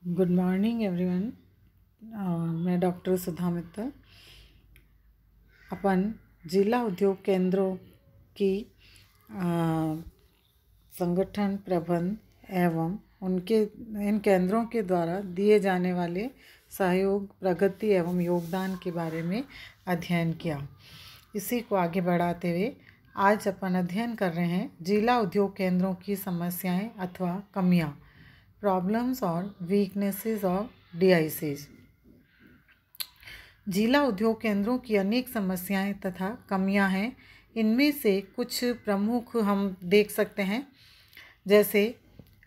Good morning everyone. मैं doctor सुधा मित्तल। अपन जिला उद्योग केंद्रों की संगठन प्रबंध एवं उनके इन केंद्रों के द्वारा दिए जाने वाले सहयोग, प्रगति एवं योगदान के बारे में अध्ययन किया। इसी को आगे बढ़ाते हुए आज अपन अध्ययन कर रहे हैं जिला उद्योग केंद्रों की समस्याएं अथवा कमियां, प्रॉब्लम्स और वीकनेसेस ऑफ डीआईसीज। जिला उद्योग केंद्रों की अनेक समस्याएं तथा कमियां हैं। इनमें से कुछ प्रमुख हम देख सकते हैं, जैसे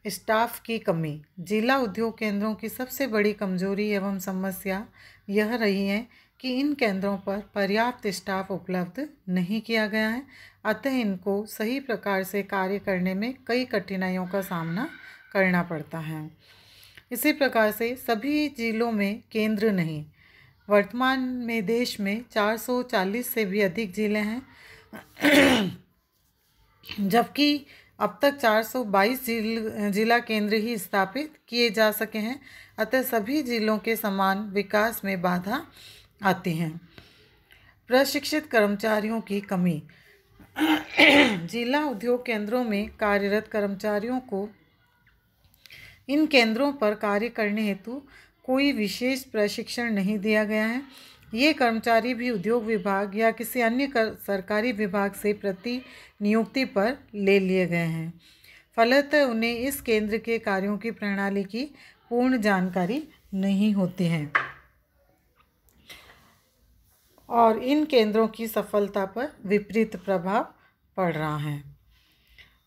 स्टाफ की कमी। जिला उद्योग केंद्रों की सबसे बड़ी कमजोरी एवं समस्या यह रही है कि इन केंद्रों पर पर्याप्त स्टाफ उपलब्ध नहीं किया गया है, अतः इनको सही प्रकार से कार्य करने में कई कठिनाइयों का सामना करना पड़ता है। इसी प्रकार से सभी जिलों में केंद्र नहीं। वर्तमान में देश में 440 से भी अधिक जिले हैं, जबकि अब तक 422 जिला केंद्र ही स्थापित किए जा सके हैं, अतः सभी जिलों के समान विकास में बाधा आती है। प्रशिक्षित कर्मचारियों की कमी। जिला उद्योग केंद्रों में कार्यरत कर्मचारियों को इन केंद्रों पर कार्य करने हेतु कोई विशेष प्रशिक्षण नहीं दिया गया है। ये कर्मचारी भी उद्योग विभाग या किसी अन्य सरकारी विभाग से प्रति नियुक्ति पर ले लिए गए हैं। फलतः उन्हें इस केंद्र के कार्यों की प्रणाली की पूर्ण जानकारी नहीं होती है और इन केंद्रों की सफलता पर विपरीत प्रभाव पड़ रहा है।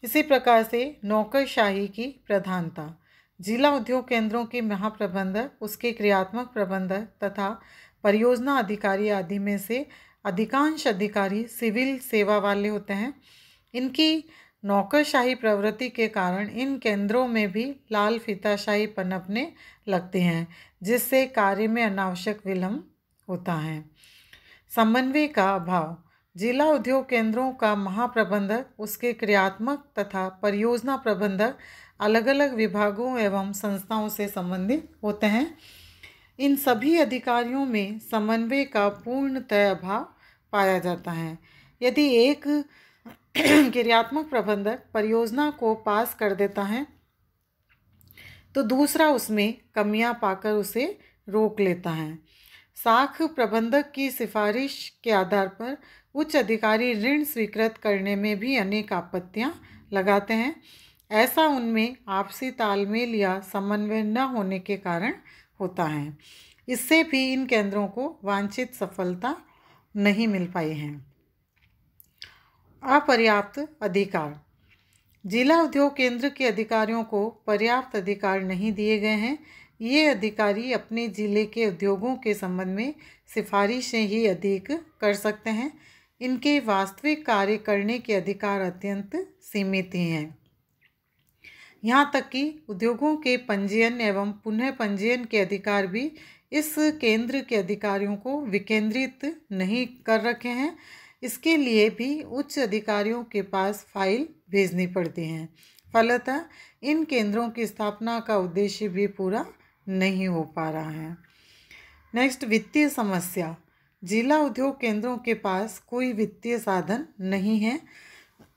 इसी प्रकार से नौकरशाही की प्रधानता। जिला उद्योग केंद्रों के महाप्रबंधक, उसके क्रियात्मक प्रबंधक तथा परियोजना अधिकारी आदि में से अधिकांश अधिकारी सिविल सेवा वाले होते हैं। इनकी नौकरशाही प्रवृत्ति के कारण इन केंद्रों में भी लाल फीताशाही पनपने लगती हैं, जिससे कार्य में अनावश्यक विलंब होता है। समन्वय का अभाव। जिला उद्योग केंद्रों का महाप्रबंधक, उसके क्रियात्मक तथा परियोजना प्रबंधक अलग अलग विभागों एवं संस्थाओं से संबंधित होते हैं। इन सभी अधिकारियों में समन्वय का पूर्णतः अभाव पाया जाता है। यदि एक क्रियात्मक प्रबंधक परियोजना को पास कर देता है तो दूसरा उसमें कमियां पाकर उसे रोक लेता है। शाख प्रबंधक की सिफारिश के आधार पर उच्च अधिकारी ऋण स्वीकृत करने में भी अनेक आपत्तियां लगाते हैं। ऐसा उनमें आपसी तालमेल या समन्वय न होने के कारण होता है। इससे भी इन केंद्रों को वांछित सफलता नहीं मिल पाई है। अपर्याप्त अधिकार। जिला उद्योग केंद्र के अधिकारियों को पर्याप्त अधिकार नहीं दिए गए हैं। ये अधिकारी अपने जिले के उद्योगों के संबंध में सिफारिशें ही अधिक कर सकते हैं। इनके वास्तविक कार्य करने के अधिकार अत्यंत सीमित ही हैं। यहाँ तक कि उद्योगों के पंजीयन एवं पुनः पंजीयन के अधिकार भी इस केंद्र के अधिकारियों को विकेंद्रित नहीं कर रखे हैं। इसके लिए भी उच्च अधिकारियों के पास फाइल भेजनी पड़ती है। फलतः इन केंद्रों की स्थापना का उद्देश्य भी पूरा नहीं हो पा रहा है। नेक्स्ट, वित्तीय समस्या। जिला उद्योग केंद्रों के पास कोई वित्तीय साधन नहीं है।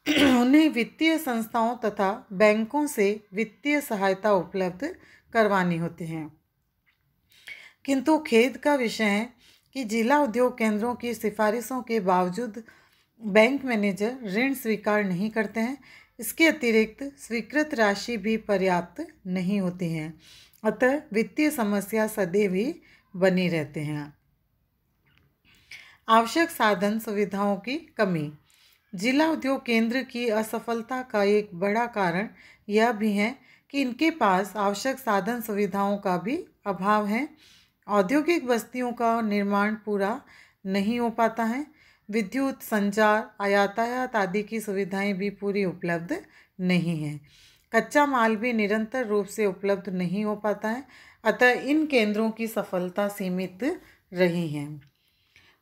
उन्हें वित्तीय संस्थाओं तथा बैंकों से वित्तीय सहायता उपलब्ध करवानी होती है, किंतु खेद का विषय है कि जिला उद्योग केंद्रों की सिफारिशों के बावजूद बैंक मैनेजर ऋण स्वीकार नहीं करते हैं। इसके अतिरिक्त स्वीकृत राशि भी पर्याप्त नहीं होती है, अतः वित्तीय समस्या सदैव ही बनी रहते हैं। आवश्यक साधन सुविधाओं की कमी। जिला उद्योग केंद्र की असफलता का एक बड़ा कारण यह भी है कि इनके पास आवश्यक साधन सुविधाओं का भी अभाव है। औद्योगिक बस्तियों का निर्माण पूरा नहीं हो पाता है। विद्युत, संचार, यातायात आदि की सुविधाएं भी पूरी उपलब्ध नहीं हैं। कच्चा माल भी निरंतर रूप से उपलब्ध नहीं हो पाता है, अतः इन केंद्रों की सफलता सीमित रही है।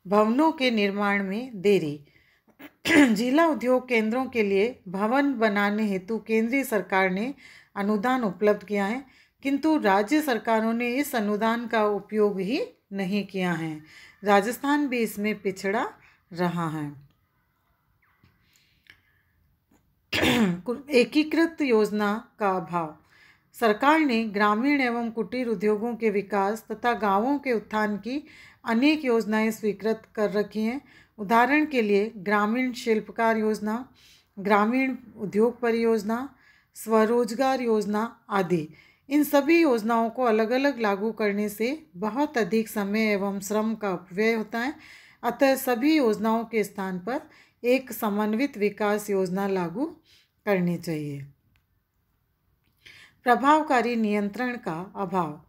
भवनों के निर्माण में देरी। जिला उद्योग केंद्रों के लिए भवन बनाने हेतु केंद्रीय सरकार ने अनुदान उपलब्ध किया है, किंतु राज्य सरकारों ने इस अनुदान का उपयोग ही नहीं किया है। राजस्थान भी इसमें पिछड़ा रहा है। एकीकृत योजना का अभाव। सरकार ने ग्रामीण एवं कुटीर उद्योगों के विकास तथा गांवों के उत्थान की अनेक योजनाएं स्वीकृत कर रखी हैं। उदाहरण के लिए ग्रामीण शिल्पकार योजना, ग्रामीण उद्योग परियोजना, स्वरोजगार योजना आदि। इन सभी योजनाओं को अलग अलग लागू करने से बहुत अधिक समय एवं श्रम का अपव्यय होता है। अतः सभी योजनाओं के स्थान पर एक समन्वित विकास योजना लागू करनी चाहिए। प्रभावकारी नियंत्रण का अभाव।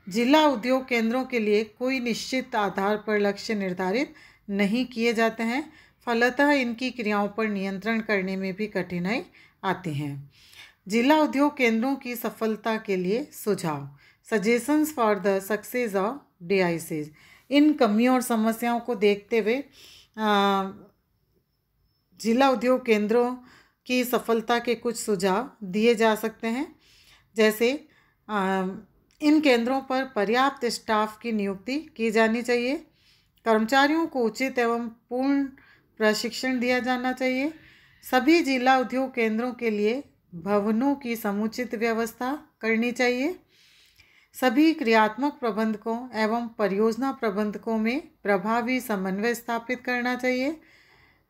जिला उद्योग केंद्रों के लिए कोई निश्चित आधार पर लक्ष्य निर्धारित नहीं किए जाते हैं, फलतः इनकी क्रियाओं पर नियंत्रण करने में भी कठिनाई आती है। जिला उद्योग केंद्रों की सफलता के लिए सुझाव। Suggestions for the success of DICs। इन कमियों और समस्याओं को देखते हुए जिला उद्योग केंद्रों की सफलता के कुछ सुझाव दिए जा सकते हैं। जैसे इन केंद्रों पर पर्याप्त स्टाफ की नियुक्ति की जानी चाहिए, कर्मचारियों को उचित एवं पूर्ण प्रशिक्षण दिया जाना चाहिए, सभी जिला उद्योग केंद्रों के लिए भवनों की समुचित व्यवस्था करनी चाहिए, सभी क्रियात्मक प्रबंधकों एवं परियोजना प्रबंधकों में प्रभावी समन्वय स्थापित करना चाहिए,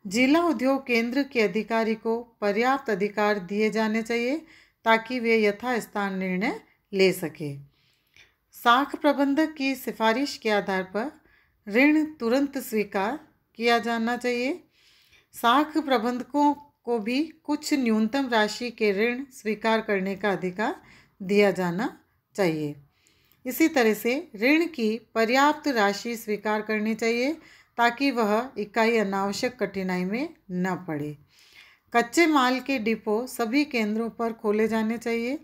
जिला उद्योग केंद्र के अधिकारी को पर्याप्त अधिकार दिए जाने चाहिए ताकि वे यथास्थान निर्णय ले सके। साख प्रबंधक की सिफारिश के आधार पर ऋण तुरंत स्वीकार किया जाना चाहिए। साख प्रबंधकों को भी कुछ न्यूनतम राशि के ऋण स्वीकार करने का अधिकार दिया जाना चाहिए। इसी तरह से ऋण की पर्याप्त राशि स्वीकार करनी चाहिए ताकि वह इकाई अनावश्यक कठिनाई में न पड़े। कच्चे माल के डिपो सभी केंद्रों पर खोले जाने चाहिए।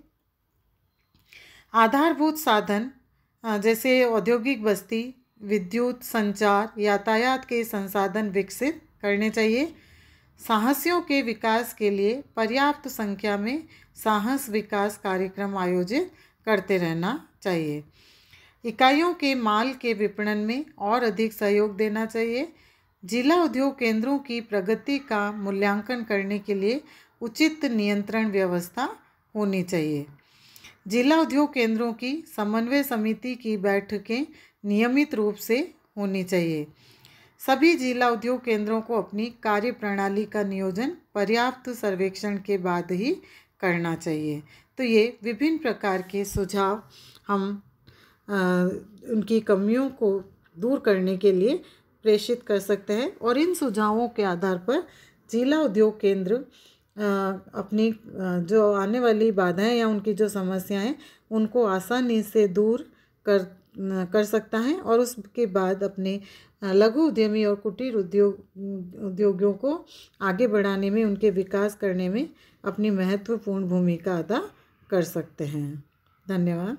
आधारभूत साधन जैसे औद्योगिक बस्ती, विद्युत, संचार, यातायात के संसाधन विकसित करने चाहिए। साहसियों के विकास के लिए पर्याप्त संख्या में साहस विकास कार्यक्रम आयोजित करते रहना चाहिए। इकाइयों के माल के विपणन में और अधिक सहयोग देना चाहिए। जिला उद्योग केंद्रों की प्रगति का मूल्यांकन करने के लिए उचित नियंत्रण व्यवस्था होनी चाहिए। जिला उद्योग केंद्रों की समन्वय समिति की बैठकें नियमित रूप से होनी चाहिए। सभी जिला उद्योग केंद्रों को अपनी कार्य प्रणाली का नियोजन पर्याप्त सर्वेक्षण के बाद ही करना चाहिए। तो ये विभिन्न प्रकार के सुझाव हम उनकी कमियों को दूर करने के लिए प्रेषित कर सकते हैं और इन सुझावों के आधार पर जिला उद्योग केंद्र अपनी जो आने वाली बाधाएं या उनकी जो समस्याएं उनको आसानी से दूर कर सकता है और उसके बाद अपने लघु उद्यमी और कुटीर उद्योगों को आगे बढ़ाने में, उनके विकास करने में अपनी महत्वपूर्ण भूमिका अदा कर सकते हैं। धन्यवाद।